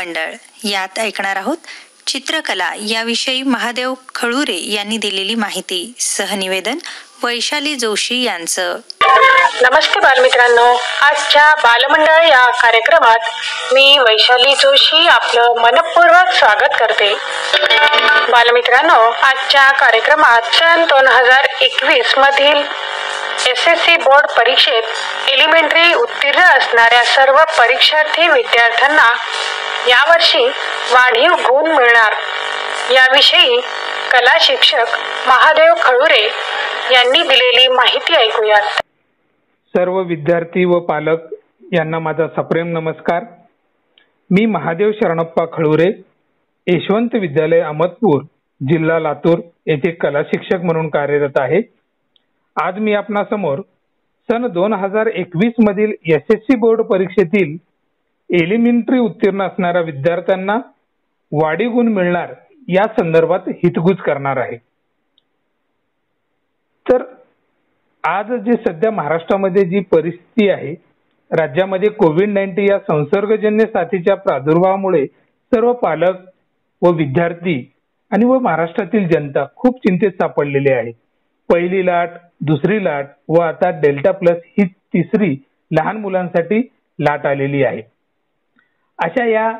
बालमंडळ यात ऐकणार आहोत चित्रकला याविषयी महादेव खळुरे यांनी दिलेली माहिती. सहनिवेदन वैशाली जोशी यांचं. नमस्ते बालमित्रांनो, आजच्या बालमंडळ या कार्यक्रमात मी वैशाली जोशी आपलं मनपूर्वक स्वागत करते. बालमित्रांनो, आजच्या कार्यक्रमात सन 2021 मधील SSC बोर्ड परीक्षेत एलिमेंटरी उत्तीर्ण असणाऱ्या सर्व परीक्षार्थी विद्यार्थ्यांना यावर्षी वाढीव गुण मिळणार याविषयी कला शिक्षक महादेव खळुरे यांनी दिलेली माहिती ऐकूयात. सर्व विद्यार्थी व पालक यांना माझा सप्रेम नमस्कार. मी महादेव शरणप्पा खळुरे, यशवंत विद्यालय अहमदपूर, जिल्हा लातूर येथे कला शिक्षक म्हणून कार्यरत आहे. आज मी आपणासमोर सन 2021 मधील SSC बोर्ड परीक्षेतील एलिमेंटरी उत्तीर्ण असणाऱ्या विद्यार्थ्यांना वाढीव गुण मिळणार या संदर्भात हितगुज करणार आहे. तर आज जे सध्या महाराष्ट्रामध्ये जी परिस्थिती आहे, राज्यामध्ये कोविड-19 या संसर्गजन्य साथीच्या प्रादुर्भावामुळे सर्व पालक व विद्यार्थी आणि व महाराष्ट्रातील जनता खूप चिंतेत सापडलेली आहे. पहिली लाट, दुसरी लाट व आता डेल्टा प्लस ही तिसरी लहान मुलांसाठी लाट आलेली आहे. अशा या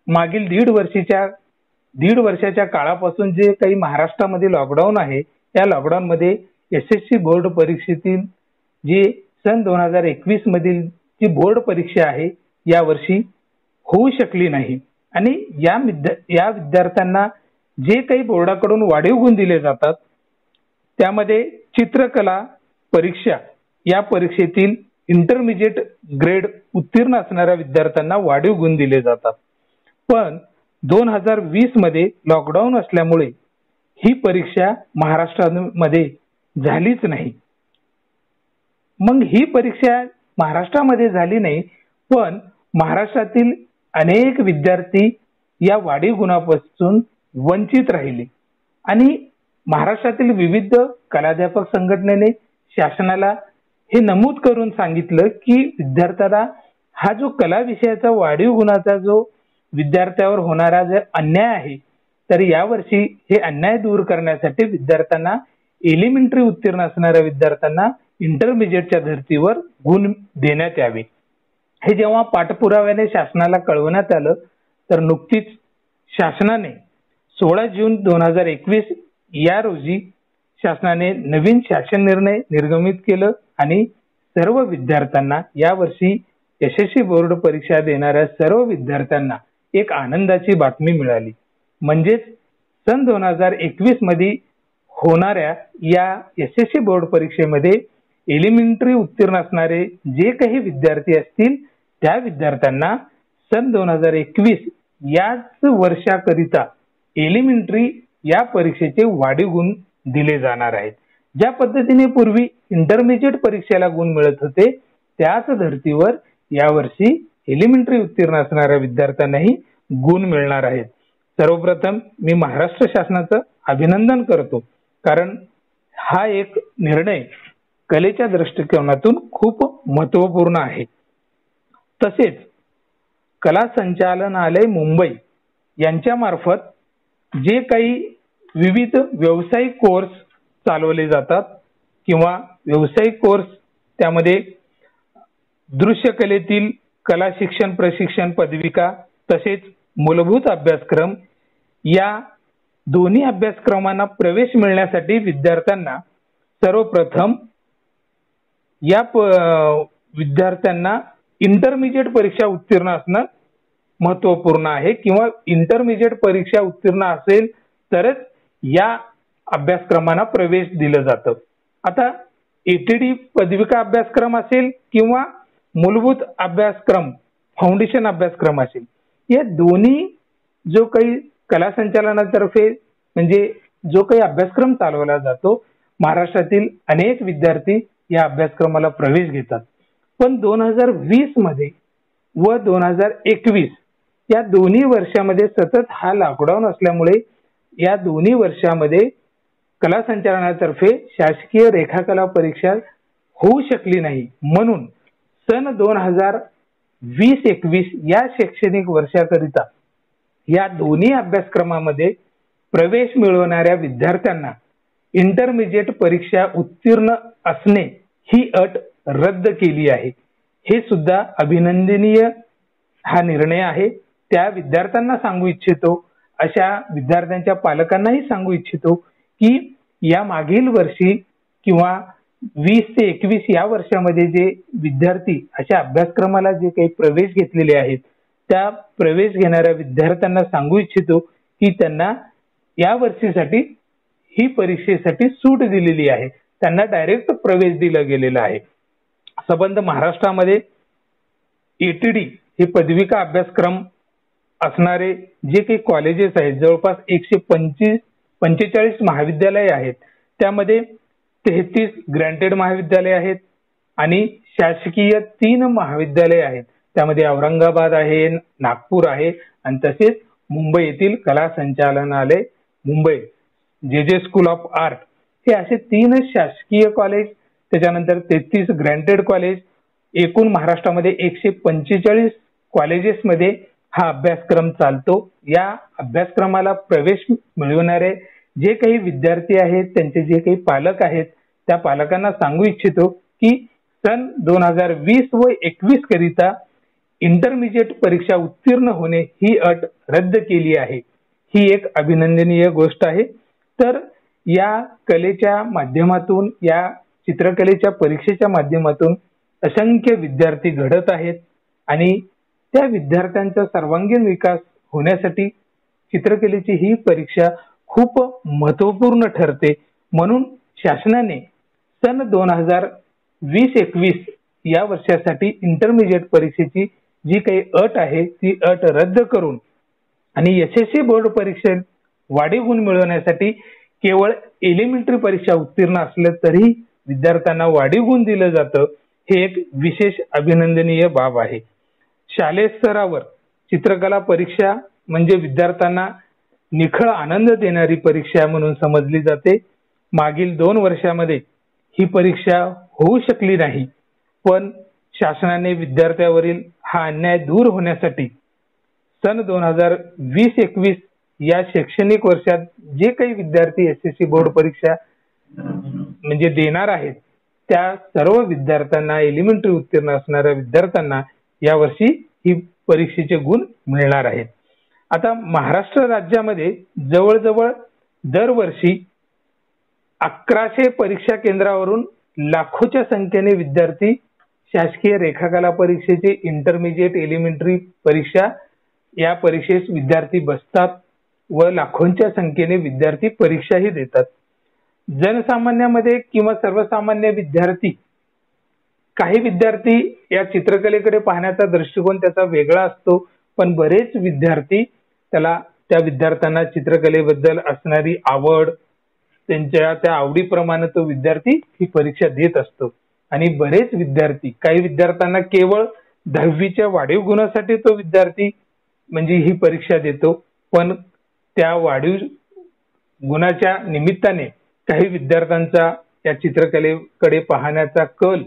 मागील दीड वर्षाच्या काळापासून जे काही महाराष्ट्रामध्ये लॉकडाऊन आहे, या लॉकडाऊन मध्ये SSC बोर्ड परीक्षेतील जी सन 2021 मधील जी बोर्ड परीक्षा आहे यावर्षी होऊ शकली नाही. आणि या विद्यार्थ्यांना जे काही बोर्डाकडून वाढीव गुण दिले जातात त्यामध्ये चित्रकला परीक्षा या परीक्षेतील इंटरमिजिएट ग्रेड उत्तीर्ण असणाऱ्या विद्यार्थ्यांना वाढीव गुण दिले जातात. पण 2020 मध्ये लॉकडाऊन असल्यामुळे ही परीक्षा महाराष्ट्रामध्ये झालीच नाही. मग ही परीक्षा महाराष्ट्रामध्ये झाली नाही, पण महाराष्ट्रातील अनेक विद्यार्थी या वाढीव गुणापासून वंचित राहिले. आणि महाराष्ट्रातील विविध कलाध्यापक संघटनेने शासनाला हे नमूद करून सांगितलं की विद्यार्थ्याला हा जो कला विषयाचा वाढीव गुणाचा जो विद्यार्थ्यावर होणारा जर अन्याय आहे, तर यावर्षी हे अन्याय दूर करण्यासाठी विद्यार्थ्यांना एलिमेंटरी उत्तीर्ण असणाऱ्या विद्यार्थ्यांना इंटरमिजिएटच्या धर्तीवर गुण देण्यात यावे. हे जेव्हा पाठपुराव्याने शासनाला कळवण्यात आलं, तर नुकतीच शासनाने 16 जून 2021 या रोजी शासनाने नवीन शासन निर्णय निर्गमित केलं आणि सर्व विद्यार्थ्यांना यावर्षी SSC बोर्ड परीक्षा देणाऱ्या सर्व विद्यार्थ्यांना एक आनंदाची बातमी मिळाली. म्हणजेच सन 2021 मध्ये होणाऱ्या या SSC बोर्ड परीक्षेमध्ये एलिमेंटरी उत्तीर्ण असणारे जे काही विद्यार्थी असतील त्या विद्यार्थ्यांना सन 2021 याच वर्षाकरिता एलिमेंटरी या परीक्षेचे वाढीव गुण दिले जाणार आहेत. ज्या पद्धतीने पूर्वी इंटरमिजिएट परीक्षेला गुण मिळत होते, त्याच धर्तीवर यावर्षी एलिमेंटरी उत्तीर्ण असणाऱ्या विद्यार्थ्यांनाही गुण मिळणार आहेत. सर्वप्रथम मी महाराष्ट्र शासनाचं अभिनंदन करतो, कारण हा एक निर्णय कलेच्या दृष्टिकोनातून खूप महत्वपूर्ण आहे. तसेच कला संचालनालय मुंबई यांच्या मार्फत जे काही विविध व्यावसायिक कोर्स चालवले जातात किंवा व्यावसायिक कोर्स, त्यामध्ये दृश्य कलेतील कला शिक्षण प्रशिक्षण पदविका तसेच मूलभूत अभ्यासक्रम, या दोन्ही अभ्यासक्रमांना प्रवेश मिळण्यासाठी विद्यार्थ्यांना सर्वप्रथम या विद्यार्थ्यांना इंटरमिजिएट परीक्षा उत्तीर्ण असणं महत्वपूर्ण आहे किंवा इंटरमिजिएट परीक्षा उत्तीर्ण असेल तरच या अभ्यासक्रमांना प्रवेश दिलं जातं. आता ATD पदविका अभ्यासक्रम असेल किंवा मूलभूत अभ्यासक्रम फाउंडेशन अभ्यासक्रम असेल, या दोन्ही जो काही कला संचालनातर्फे म्हणजे जो काही अभ्यासक्रम चालवला जातो, महाराष्ट्रातील अनेक विद्यार्थी या अभ्यासक्रमाला प्रवेश घेतात. पण 2020 मध्ये व 2021 या दोन्ही वर्षामध्ये सतत हा लॉकडाऊन असल्यामुळे या दोन्ही वर्षामध्ये कला संचालनातर्फे शासकीय रेखाकला परीक्षा होऊ शकली नाही. म्हणून सन 2020-21 या शैक्षणिक वर्षाकरिता या दोन्ही अभ्यासक्रमामध्ये प्रवेश मिळवणाऱ्या विद्यार्थ्यांना इंटरमिजिएट परीक्षा उत्तीर्ण असणे ही अट रद्द केली आहे. हे सुद्धा अभिनंदनीय हा निर्णय आहे. त्या विद्यार्थ्यांना सांगू इच्छितो, अशा विद्यार्थ्यांच्या पालकांनाही सांगू इच्छितो की या मागील वर्षी किंवा 20 ते 21 या वर्षामध्ये जे विद्यार्थी अशा अभ्यासक्रमाला जे काही प्रवेश घेतलेले आहेत, त्या प्रवेश घेणाऱ्या विद्यार्थ्यांना सांगू इच्छितो की त्यांना या वर्षीसाठी ही परीक्षेसाठी सूट दिलेली आहे. त्यांना डायरेक्ट प्रवेश दिला गेलेला आहे. संबंध महाराष्ट्रामध्ये एटीडी हे पदविका अभ्यासक्रम असणारे जे काही कॉलेजेस आहेत, जवळपास 145 महाविद्यालय आहेत. त्यामध्ये 33 ग्रँटेड महाविद्यालय आहेत आणि शासकीय 3 महाविद्यालय आहेत. त्यामध्ये औरंगाबाद आहे, नागपूर आहे आणि तसेच मुंबई येथील कला संचालनालय मुंबई जे स्कूल ऑफ आर्ट, हे असे 3 शासकीय कॉलेज, त्याच्यानंतर 33 ग्रँटेड कॉलेज, एकूण महाराष्ट्रामध्ये 145 कॉलेजेसमध्ये हा अभ्यासक्रम चालतो. या अभ्यासक्रमाला प्रवेश मिळवणारे जे काही विद्यार्थी आहेत, त्यांचे जे काही पालक आहेत, त्या पालकांना सांगू इच्छितो की सन 2020 व 21 करिता इंटरमिजिएट परीक्षा उत्तीर्ण होणे ही अट रद्द केली आहे. ही एक अभिनंदनीय गोष्ट आहे. तर या कलेच्या माध्यमातून, या चित्रकलेच्या परीक्षेच्या माध्यमातून असंख्य विद्यार्थी घडत आहेत आणि त्या विद्यार्थ्यांचा सर्वांगीण विकास होण्यासाठी चित्रकलेची ही परीक्षा खूप महत्वपूर्ण ठरते. म्हणून शासनाने सन 2020-21 या वर्षासाठी इंटरमिजिएट परीक्षेची जी काही अट आहे ती अट रद्द करून आणि एसएससी बोर्ड परीक्षेत वाढीव गुण मिळवण्यासाठी केवळ एलिमेंटरी परीक्षा उत्तीर्ण असले तरी विद्यार्थ्यांना वाढीव गुण दिलं जातं. हे एक विशेष अभिनंदनीय बाब आहे. शालेय स्तरावर चित्रकला परीक्षा म्हणजे विद्यार्थ्यांना निखळ आनंद देणारी परीक्षा म्हणून समजली जाते. मागील 2 वर्षामध्ये ही परीक्षा होऊ शकली नाही, पण शासनाने विद्यार्थ्यावरील हा अन्याय दूर होण्यासाठी सन 2020-21 या शैक्षणिक वर्षात जे काही विद्यार्थी एसएससी बोर्ड परीक्षा म्हणजे देणार आहेत, त्या सर्व विद्यार्थ्यांना, एलिमेंटरी उत्तीर्ण असणाऱ्या विद्यार्थ्यांना यावर्षी ही परीक्षेचे गुण मिळणार आहेत. आता महाराष्ट्र राज्यामध्ये जवळजवळ दरवर्षी 1100 परीक्षा केंद्रावरून लाखोच्या संख्येने विद्यार्थी शासकीय रेखाकला परीक्षेचे इंटरमिजिएट एलिमेंटरी परीक्षा या परीक्षेस विद्यार्थी बसतात व लाखोंच्या संख्येने विद्यार्थी परीक्षाही देतात. जनसामान्यामध्ये किंवा सर्वसामान्य विद्यार्थी, काही विद्यार्थी या चित्रकलेकडे पाहण्याचा दृष्टिकोन त्याचा वेगळा असतो, पण बरेच विद्यार्थी त्या विद्यार्थ्यांना चित्रकलेबद्दल असणारी आवड, त्यांच्या त्या आवडीप्रमाणे तो विद्यार्थी ही परीक्षा देत असतो. आणि बरेच विद्यार्थी, काही विद्यार्थ्यांना केवळ 10वीच्या वाढीव गुणासाठी तो विद्यार्थी म्हणजे ही परीक्षा देतो, पण त्या वाढीव गुणाच्या निमित्ताने काही विद्यार्थ्यांचा या चित्रकलेकडे पाहण्याचा कल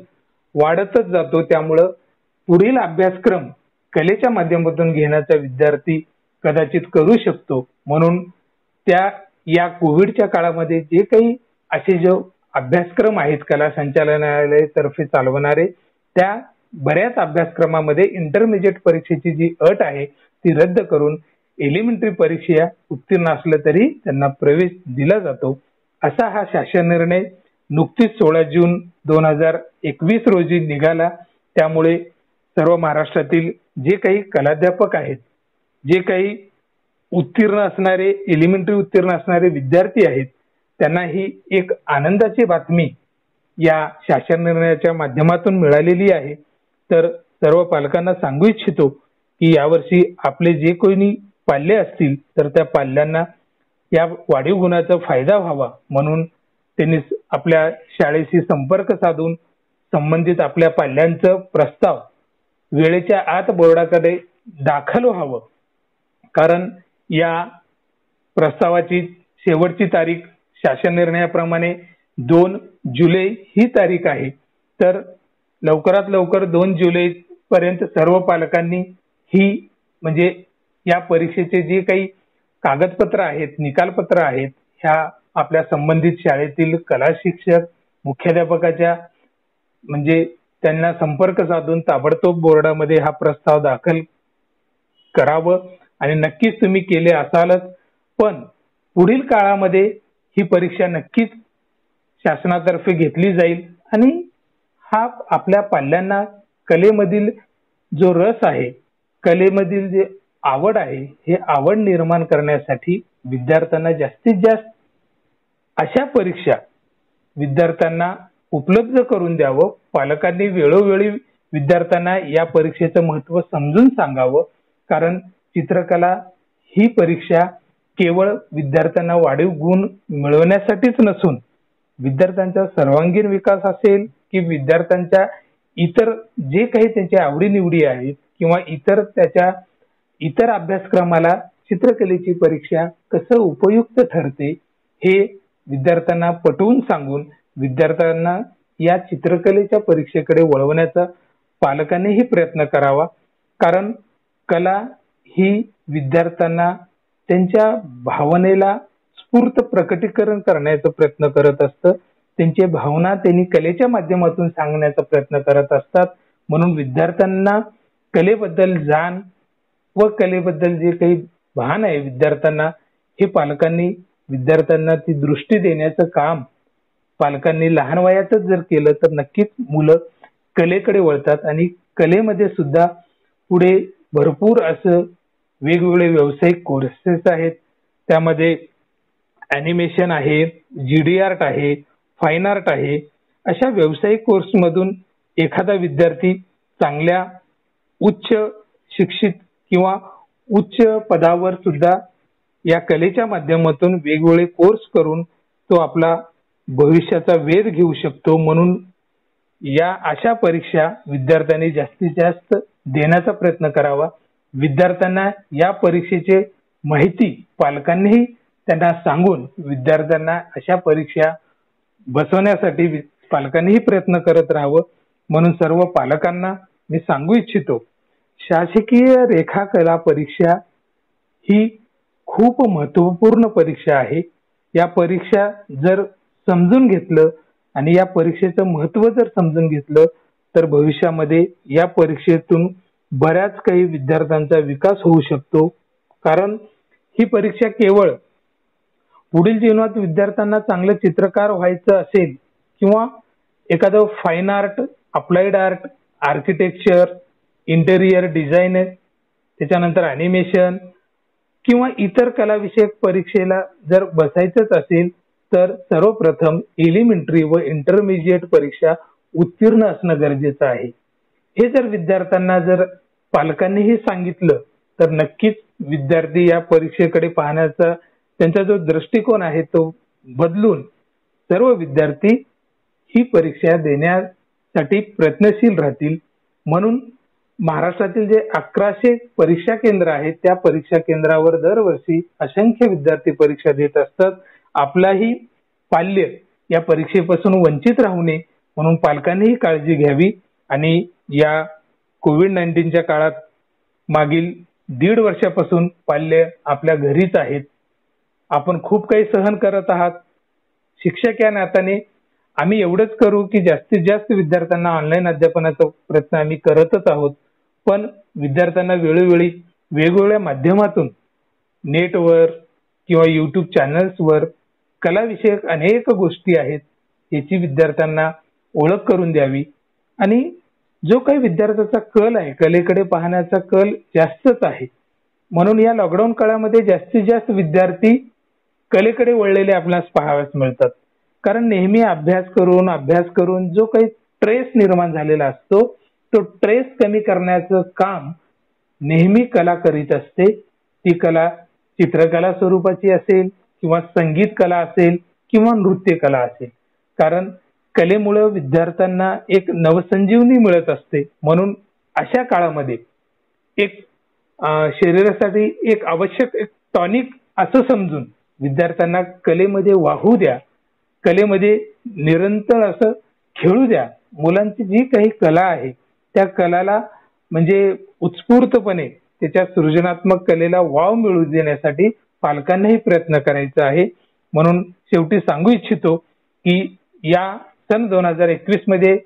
वाढतच जातो. त्यामुळं पुढील अभ्यासक्रम कलेच्या माध्यमातून घेण्याचा विद्यार्थी कदाचित करू शकतो. म्हणून या कोविडच्या काळामध्ये जे काही असे जो अभ्यासक्रम आहेत कला संचालनालय तर्फे चालवणारे, त्या बऱ्याच अभ्यासक्रमामध्ये इंटरमिजिएट परीक्षेची जी अट आहे ती रद्द करून एलिमेंटरी परीक्षा उत्तीर्ण असलं तरी त्यांना प्रवेश दिला जातो. असा हा शासन निर्णय नुकतीच 16 जून 2021 रोजी निघाला. त्यामुळे सर्व महाराष्ट्रातील जे काही कलाध्यापक आहेत, जे काही उत्तीर्ण असणारे, एलिमेंटरी उत्तीर्ण असणारे विद्यार्थी आहेत, त्यांना ही एक आनंदाची बातमी या शासन निर्णयाच्या माध्यमातून मिळालेली आहे. तर सर्व पालकांना सांगू इच्छितो की यावर्षी आपले जे कोणी पाल्य असतील तर त्या पाल्यांना या वाढीव गुणाचा फायदा व्हावा म्हणून त्यांनी आपल्या शाळेशी संपर्क साधून संबंधित आपल्या पाल्यांचं प्रस्ताव वेळेच्या आत बोर्डाकडे दाखल व्हावं. कारण या प्रस्तावाची शेवटची तारीख शासन निर्णयाप्रमाणे 2 जुलै ही तारीख आहे. तर लवकरात लवकर 2 जुलै पर्यंत सर्व पालकांनी ही म्हणजे या परीक्षेचे जे काही कागदपत्र आहेत, निकालपत्र आहेत, ह्या आपल्या संबंधित शाळेतील कला शिक्षक मुख्याध्यापकाच्या म्हणजे त्यांना संपर्क साधून ताबडतोब बोर्डामध्ये हा प्रस्ताव दाखल करावं आणि नक्कीच तुम्ही केले असालच. पण पुढील काळामध्ये ही परीक्षा नक्कीच शासनातर्फे घेतली जाईल आणि हा आपल्या पाल्यांना कलेमधील जो रस आहे, कलेमधील जे आवड आहे, हे आवड निर्माण करण्यासाठी विद्यार्थ्यांना जास्तीत जास्त अशा परीक्षा विद्यार्थ्यांना उपलब्ध करून द्यावं. पालकांनी वेळोवेळी विद्यार्थ्यांना या परीक्षेचं महत्त्व समजून सांगावं. कारण चित्रकला ही परीक्षा केवळ विद्यार्थ्यांना वाढीव गुण मिळवण्यासाठीच नसून विद्यार्थ्यांचा सर्वांगीण विकास असेल की विद्यार्थ्यांच्या इतर जे काही त्यांच्या आवडीनिवडी आहेत किंवा त्याच्या इतर अभ्यासक्रमाला चित्रकलेची परीक्षा कसं उपयुक्त ठरते हे विद्यार्थ्यांना पटवून सांगून विद्यार्थ्यांना या चित्रकलेच्या परीक्षेकडे वळवण्याचा पालकांनीही प्रयत्न करावा. कारण कला ही विद्यार्थ्यांना त्यांच्या भावनेला स्फूर्त प्रकटीकरण करण्याचा प्रयत्न करत असतं. त्यांची भावना त्यांनी कलेच्या माध्यमातून सांगण्याचा प्रयत्न करत असतात. म्हणून विद्यार्थ्यांना कलेबद्दल जाण व कलेबद्दल जे काही भान आहे विद्यार्थ्यांना, हे पालकांनी विद्यार्थ्यांना ती दृष्टी देण्याचं काम पालकांनी लहान वयातच जर केलं तर नक्कीच मुलं कलेकडे वळतात आणि कलेमध्ये सुद्धा पुढे भरपूर असं वेगवेगळे व्यावसायिक कोर्सेस आहेत. त्यामध्ये ॲनिमेशन आहे, GD आर्ट आहे, फाईन आर्ट आहे. अशा व्यावसायिक कोर्समधून एखादा विद्यार्थी चांगल्या उच्च शिक्षित किंवा उच्च पदावर सुद्धा या कलेच्या माध्यमातून वेगवेगळे कोर्स करून तो आपला भविष्याचा वेध घेऊ शकतो. म्हणून या अशा परीक्षा विद्यार्थ्यांनी जास्तीत जास्त देण्याचा प्रयत्न करावा. विद्यार्थ्यांना या परीक्षेचे माहिती पालकांनीही त्यांना सांगून विद्यार्थ्यांना अशा परीक्षा बसवण्यासाठी पालकांनीही प्रयत्न करत राहावं. म्हणून सर्व पालकांना मी सांगू इच्छितो, शासकीय रेखाकला परीक्षा ही खूप महत्वपूर्ण परीक्षा आहे. या परीक्षा जर समजून घेतलं आणि या परीक्षेचं महत्व जर समजून घेतलं तर भविष्यामध्ये या परीक्षेतून बऱ्याच काही विद्यार्थ्यांचा विकास होऊ शकतो. कारण ही परीक्षा केवळ पुढील जीवनात विद्यार्थ्यांना चांगलं चित्रकार व्हायचं असेल किंवा एखादं fine art, applied art, architecture, interior designer, त्याच्यानंतर ॲनिमेशन किंवा इतर कलाविषयक परीक्षेला जर बसायचंच असेल तर सर्वप्रथम एलिमेंटरी व इंटरमिजिएट परीक्षा उत्तीर्ण असणं गरजेचं आहे. हे जर विद्यार्थ्यांना जर पालकांनीही सांगितलं तर नक्कीच विद्यार्थी या परीक्षेकडे पाहण्याचा त्यांचा जो दृष्टिकोन आहे तो बदलून सर्व विद्यार्थी ही परीक्षा देण्यासाठी प्रयत्नशील राहतील. म्हणून महाराष्ट्रातील जे 1100 परीक्षा केंद्र आहेत त्या परीक्षा केंद्रावर दरवर्षी असंख्य विद्यार्थी परीक्षा देत असतात. आपलाही पाल्य या परीक्षेपासून वंचित राहू नये म्हणून पालकांनीही काळजी घ्यावी आणि या कोविड-19च्या काळात मागील 1.5 वर्षापासून पाल्य आपल्या घरीच आहेत. आपण खूप काही सहन करत आहात. शिक्षक या नात्याने आम्ही एवढंच करू की जास्तीत जास्त विद्यार्थ्यांना ऑनलाईन अध्यापनाचा प्रयत्न आम्ही करतच आहोत. पण विद्यार्थ्यांना वेळोवेळी वेगवेगळ्या माध्यमातून नेटवर किंवा YouTube चॅनल्सवर कलाविषयक अनेक गोष्टी आहेत याची विद्यार्थ्यांना ओळख करून द्यावी. आणि जो काही विद्यार्थ्याचा कल आहे, कलेकडे पाहण्याचा कल जास्तच आहे. म्हणून या लॉकडाऊन काळामध्ये जास्तीत जास्त विद्यार्थी कलेकडे वळलेले आपल्याला पाहावयास मिळतात. कारण नेहमी अभ्यास करून जो काही ट्रेस निर्माण झालेला असतो तो ट्रेस कमी करण्याचं काम नेहमी कला करीत असते. ती कला चित्रकला स्वरूपाची असेल किंवा संगीत कला असेल किंवा नृत्य कला असेल. कारण कलेमुळे विद्यार्थ्यांना एक नवसंजीवनी मिळत असते. म्हणून अशा काळामध्ये एक शरीरासाठी एक आवश्यक एक टॉनिक असं समजून विद्यार्थ्यांना कलेमध्ये वाहू द्या, कलेमध्ये निरंतर असं खेळू द्या. मुलांची जी काही कला आहे त्या कलाला म्हणजे उत्स्फूर्तपणे त्याच्या सृजनात्मक कलेला वाव मिळू देण्यासाठी पालकांनाही प्रयत्न करायचा आहे. म्हणून शेवटी सांगू इच्छितो की या सन 2021 मध्ये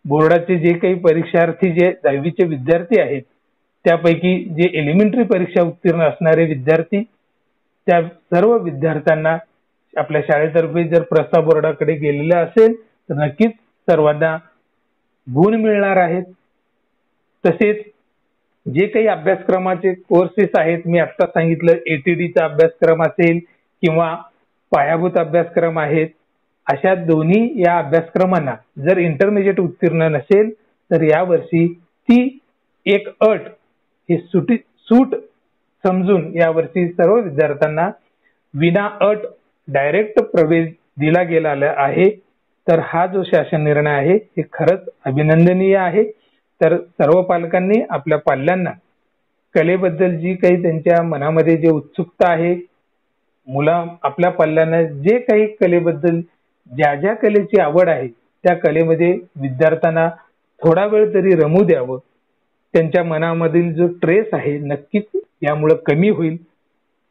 बोर्डाचे जे काही परीक्षार्थी जे 10वीचे विद्यार्थी आहेत त्यापैकी जे एलिमेंटरी परीक्षा उत्तीर्ण असणारे विद्यार्थी त्या सर्व विद्यार्थ्यांना आपल्या शाळेतर्फे जर प्रस्ताव बोर्डाकडे गेलेला असेल तर नक्कीच सर्वांना गुण मिळणार आहेत. तसेच जे काही अभ्यासक्रमाचे कोर्सेस आहेत मी आता सांगितलं ATDचा अभ्यासक्रम असेल किंवा पायाभूत अभ्यासक्रम आहेत अशा दोन्ही या अभ्यासक्रमांना जर इंटरमिजिएट उत्तीर्ण नसेल तर यावर्षी ती एक अट ही सूट समजून यावर्षी सर्व विद्यार्थ्यांना विना अट डायरेक्ट प्रवेश दिला गेला आहे. तर हा जो शासन निर्णय आहे हे खरंच अभिनंदनीय आहे. तर सर्व पालकांनी आपल्या पाल्यांना कलेबद्दल जी काही त्यांच्या मनामध्ये जे उत्सुकता आहे आपल्या पाल्यांना जे काही कलेबद्दल ज्या कलेची आवड आहे त्या कलेमध्ये विद्यार्थ्यांना थोडा वेळ तरी रमू द्यावं. त्यांच्या मनामधील जो ट्रेस आहे नक्कीच यामुळे कमी होईल.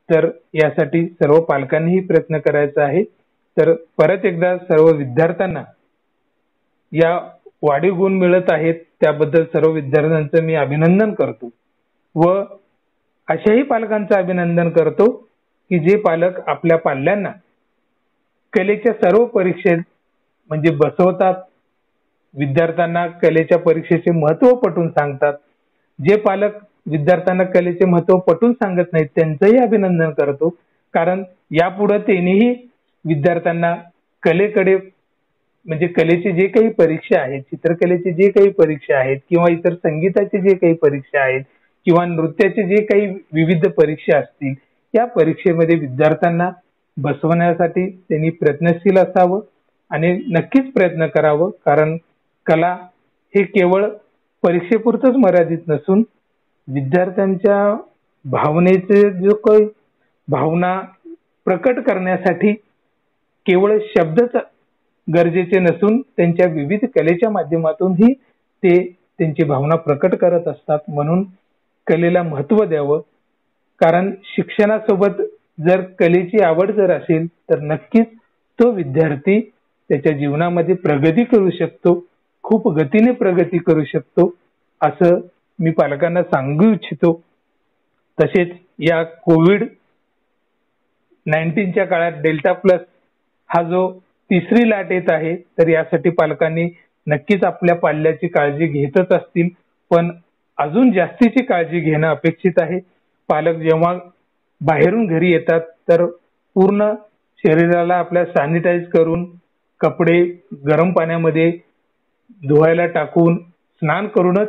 तर यासाठी सर्व पालकांनीही प्रयत्न करायचा आहे. तर परत एकदा सर्व विद्यार्थ्यांना या वाढीव गुण मिळत आहेत त्याबद्दल सर्व विद्यार्थ्यांचं मी अभिनंदन करतो व अशाही पालकांचं अभिनंदन करतो की जे पालक आपल्या पाल्यांना कलेच्या सर्व परीक्षेत म्हणजे बसवतात, विद्यार्थ्यांना कलेच्या परीक्षेचे महत्त्व पटवून सांगतात. जे पालक विद्यार्थ्यांना कलेचे महत्त्व पटवून सांगत नाहीत त्यांचंही अभिनंदन करतो. कारण यापुढे त्यांनीही विद्यार्थ्यांना कलेकडे म्हणजे कलेचे जे काही परीक्षा आहेत, चित्रकलेचे जे काही परीक्षा आहेत किंवा इतर संगीताचे जे काही परीक्षा आहेत किंवा नृत्याचे जे काही विविध परीक्षा असतील या परीक्षेमध्ये विद्यार्थ्यांना बसवण्यासाठी त्यांनी प्रयत्नशील असावं आणि नक्कीच प्रयत्न करावं. कारण कला हे केवळ परीक्षेपुरतच मर्यादित नसून विद्यार्थ्यांच्या भावनेचे जो काही भावना प्रकट करण्यासाठी केवळ शब्दच गरजेचे नसून त्यांच्या विविध कलेच्या माध्यमातूनही ते त्यांची भावना प्रकट करत असतात. म्हणून कलेला महत्त्व द्यावं. कारण शिक्षणासोबत जर कलेची आवड जर असेल तर नक्कीच तो विद्यार्थी त्याच्या जीवनामध्ये प्रगती करू शकतो, खूप गतीने प्रगती करू शकतो असं मी पालकांना सांगू इच्छितो. तसेच या कोविड-19च्या काळात डेल्टा प्लस हा जो तिसरी लाट येत आहे तर यासाठी पालकांनी नक्कीच आपल्या पाल्याची काळजी घेतच असतील पण अजून जास्तीची काळजी घेणं अपेक्षित आहे. पालक जेव्हा बाहेरून घरी येतात तर पूर्ण शरीराला आपल्या सॅनिटाईज करून कपडे गरम पाण्यामध्ये धुवायला टाकून स्नान करूनच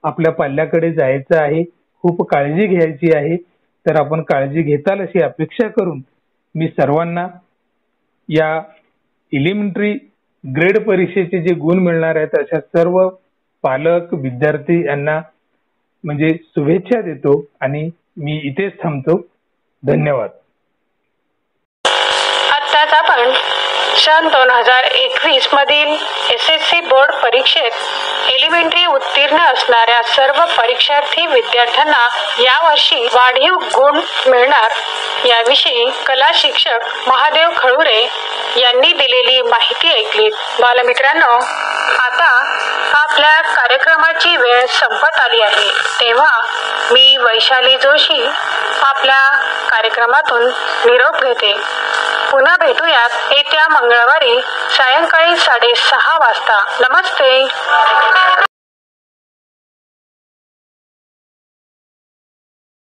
आपल्या पाल्याकडे जायचं आहे. खूप काळजी घ्यायची आहे. तर आपण काळजी घेताल अशी अपेक्षा करून मी सर्वांना या एलिमेंटरी ग्रेड परीक्षेचे जे गुण मिळणार आहेत अशा सर्व पालक विद्यार्थी यांना म्हणजे शुभेच्छा देतो आणि मी इथेच थांबतो. धन्यवाद. आत्ताच आपण सन 2021 मधील SSC बोर्ड परीक्षेत एलिमेंटरी उत्तीर्ण असणाऱ्या सर्व परीक्षार्थी विद्यार्थ्यांना यावर्षी वाढीव गुण मिळणार याविषयी कला शिक्षक महादेव खळुरे यांनी दिलेली माहिती ऐकलीत. बालमित्रांनो, आता आपल्या कार्यक्रमाची वेळ संपत आली आहे तेव्हा मी वैशाली जोशी आपल्या कार्यक्रमातून निरोप घेते. पुन्हा भेटूयात येत्या मंगळवारी सायंकाळी 6:30 वाजता. नमस्ते.